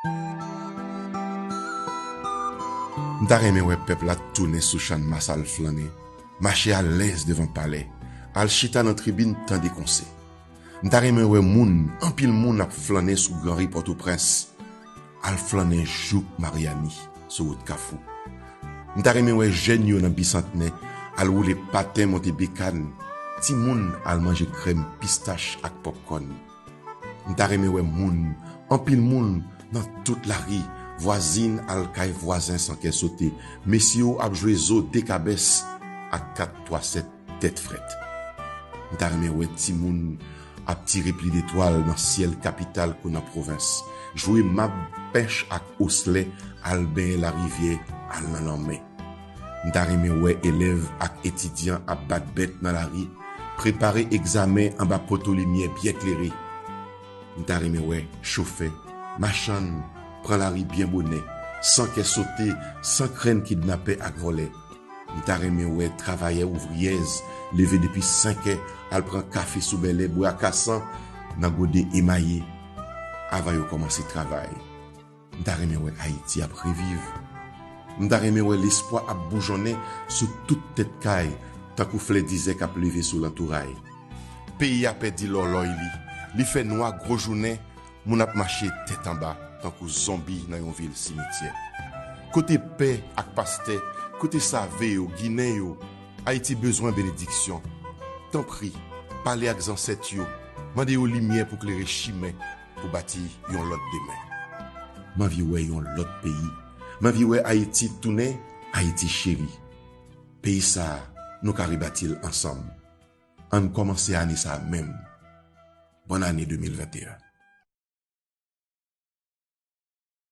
M'ta remè ouais peuple la tourner sous champ masse al flâner, marcher à l'aise devant palais, al chita dans tribune tant des conseils. M'ta remè ouais moun, en pile moun ap flâner sous Grand Rue Port-au-Prince, al flâner Jouk Mariani sur route Kafou. M'ta remè ouais jeune yo dans bicentenaire, al roule patin monter bécane, ti moun al manger crème pistache ak popcorn. M'ta remè ouais moun, en pile moun dans toute la rue, voisine al kay voisin sans qu'elle sauter, messieurs ap joué zo décabès ak 4-3-7 tête frette. M'ta remè ouais ti moun ap tiré pli d'étoiles dans ciel capital qu'on a province, jouer map pêche ak oslet al ben la rivière al nan l'anmen. M'ta remè ouais élève ak étudiant ap bat bête dans la rue, préparer examen en bas poteau lumière bien éclairé. M'ta remè ouais chauffeur, machan, prend la rue bien bonnet, sans qu'elle sauter, sans craindre kidnapper ak voler. M'ta remè ouais travailleur ouvrière, levé depuis 5 heures, elle prend café sous belé, bois cassant, nan godé émaillé, avant yo commencer travail. M'ta remè ouais Haïti ap revive. M'ta remè ouais l'espoir ap boujonner sous toute tête caille, tant kou flè disait qu'a levé sous l'entouraille. Pays a perdu l'oloy li fait noir gros journée, moun ap marché tête en bas, tant kou zombie dans yon ville cimetière. Côté paix ak pasteur, côté savé yo, Guinée yo, Haïti besoin bénédiction. Tant prie, parlez ak ancêtres yo, mandez yo lumière pour éclairer chimè, pour bâtir yon lot demain. M'envie ouais yon lot pays, m'envie ouais Haïti tourner, Haïti chéri. Pays ça, nous ka rebâtir ensemble. On commence année ça même. Bonne année 2021.